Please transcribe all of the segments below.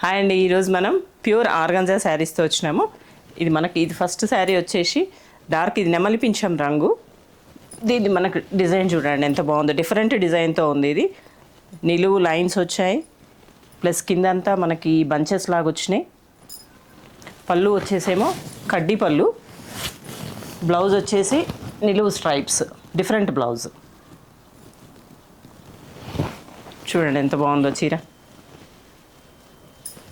Hi అండి, ఈరోజు మనం ప్యూర్ ఆర్గంజా శారీస్తో వచ్చినాము. ఇది ఫస్ట్ శారీ వచ్చేసి డార్క్, ఇది నెమలి పింఛం రంగు. దీన్ని మనకు డిజైన్ చూడండి ఎంత బాగుందో, డిఫరెంట్ డిజైన్తో ఉంది. ఇది నిలువు లైన్స్ వచ్చాయి, ప్లస్ కిందంతా మనకి బంచెస్ లాగా వచ్చినాయి. పళ్ళు వచ్చేసేమో కడ్డీ పళ్ళు, బ్లౌజ్ వచ్చేసి నిలువు స్ట్రైప్స్, డిఫరెంట్ బ్లౌజ్. చూడండి ఎంత బాగుందో చీర.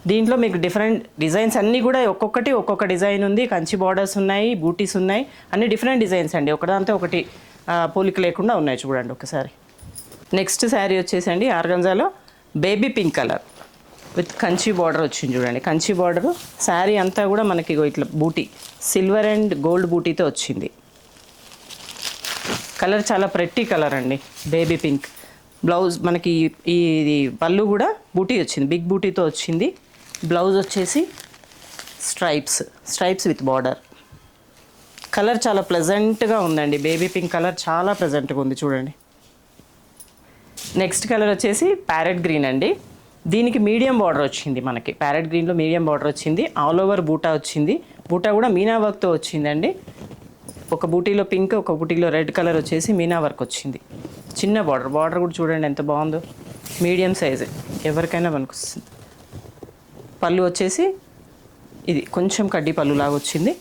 దీంట్లో మీకు డిఫరెంట్ డిజైన్స్ అన్నీ కూడా ఒక్కొక్క డిజైన్ ఉంది. కంచి బార్డర్స్ ఉన్నాయి, బూటీస్ ఉన్నాయి, అన్ని డిఫరెంట్ డిజైన్స్ అండి. ఒకదాంతో ఒకటి పోలిక లేకుండా ఉన్నాయి. చూడండి ఒకసారి. నెక్స్ట్ శారీ వచ్చేసండి ఆర్గంజాలో baby pink colour with Kanchi border వచ్చింది. చూడండి కంచి బార్డర్. శారీ అంతా కూడా మనకి ఇట్లా బూటీ, సిల్వర్ అండ్ గోల్డ్ బూటీతో వచ్చింది. కలర్ చాలా ప్రెట్టి కలర్ అండి, బేబీ పింక్. బ్లౌజ్ మనకి ఇది పళ్ళు కూడా బూటీ వచ్చింది, బిగ్ బూటీతో వచ్చింది. బ్లౌజ్ వచ్చేసి స్ట్రైప్స్ విత్ బార్డర్. కలర్ చాలా ప్లెజెంట్గా ఉందండి, బేబీ పింక్ కలర్ చాలా ప్లెజెంట్గా ఉంది. చూడండి. నెక్స్ట్ కలర్ వచ్చేసి ప్యారెట్ గ్రీన్ అండి. దీనికి మీడియం బార్డర్ వచ్చింది. మనకి ప్యారెట్ గ్రీన్లో మీడియం బార్డర్ వచ్చింది. ఆల్ ఓవర్ బూటా వచ్చింది. బూటా కూడా మీనా వర్క్తో వచ్చిందండి. ఒక బూటీలో పింక్, ఒక బూటీలో రెడ్ కలర్ వచ్చేసి మీనా వర్క్ వచ్చింది. చిన్న బార్డర్ కూడా చూడండి ఎంత బాగుందో, మీడియం సైజు, ఎవరికైనా పనికొస్తుంది. పళ్ళు వచ్చేసి ఇది కొంచెం కడ్డీ పళ్ళు లాగా వచ్చింది.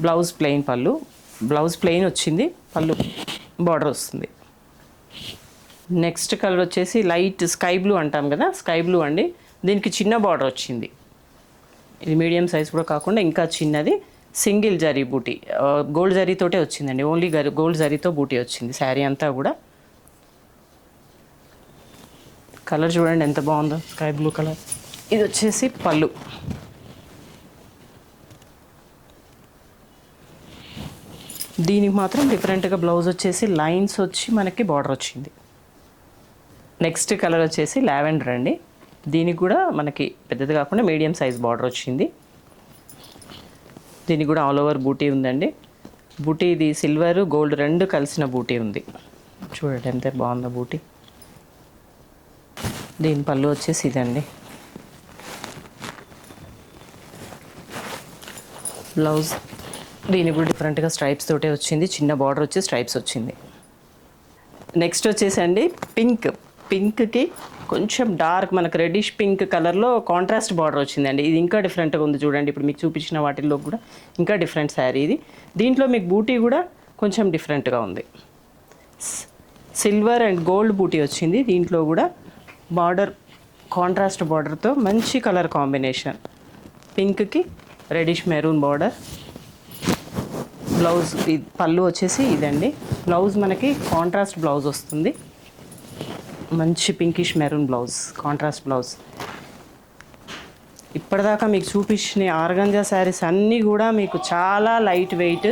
బ్లౌజ్ ప్లెయిన్ వచ్చింది. పళ్ళు బార్డర్ వస్తుంది. నెక్స్ట్ కలర్ వచ్చేసి లైట్ స్కై బ్లూ అంటాం కదా, స్కై బ్లూ అండి. దీనికి చిన్న బార్డర్ వచ్చింది. ఇది మీడియం సైజ్ కూడా కాకుండా ఇంకా చిన్నది. సింగిల్ జరీ బూటీ, గోల్డ్ జరీతోటే వచ్చిందండి. ఓన్లీ గోల్డ్ జరీతో బూటీ వచ్చింది శారీ అంతా కూడా. కలర్ చూడండి ఎంత బాగుందో, స్కై బ్లూ కలర్. ఇది వచ్చేసి పళ్ళు. దీనికి మాత్రం డిఫరెంట్గా బ్లౌజ్ వచ్చేసి లైన్స్ వచ్చి మనకి బార్డర్ వచ్చింది. నెక్స్ట్ కలర్ వచ్చేసి లావెండర్ అండి. దీనికి కూడా మనకి పెద్దది కాకుండా మీడియం సైజ్ బార్డర్ వచ్చింది. దీనికి కూడా ఆల్ ఓవర్ బూటీ ఉందండి. బూటీ ఇది సిల్వర్ గోల్డ్ రెండు కలిసిన బూటీ ఉంది. చూడండి ఎంత బాగుందో బూటీ. దీని పళ్ళు వచ్చేసి ఇదండి. బ్లౌజ్ దీనికి కూడా డిఫరెంట్గా స్ట్రైప్స్ తోటే వచ్చింది. చిన్న బార్డర్ వచ్చి స్ట్రైప్స్ వచ్చింది. నెక్స్ట్ వచ్చేసండి పింక్కి కొంచెం డార్క్ మనకు రెడ్డిష్ పింక్ కలర్లో కాంట్రాస్ట్ బార్డర్ వచ్చిందండి. ఇది ఇంకా డిఫరెంట్గా ఉంది. చూడండి ఇప్పుడు మీకు చూపించిన వాటిల్లో కూడా ఇంకా డిఫరెంట్ శారీ ఇది. దీంట్లో మీకు బూటీ కూడా కొంచెం డిఫరెంట్గా ఉంది. సిల్వర్ అండ్ గోల్డ్ బూటీ వచ్చింది. దీంట్లో కూడా బార్డర్ కాంట్రాస్ట్ బార్డర్తో మంచి కలర్ కాంబినేషన్. పింక్కి రెడిష్ మెరూన్ బార్డర్. బ్లౌజ్ పళ్ళు వచ్చేసి ఇదండి. బ్లౌజ్ మనకి కాంట్రాస్ట్ బ్లౌజ్ వస్తుంది. మంచి pinkish maroon blouse, contrast blouse. ఇప్పటిదాకా మీకు చూపించిన ఆర్గంజా శారీస్ అన్నీ కూడా మీకు చాలా లైట్ వెయిట్,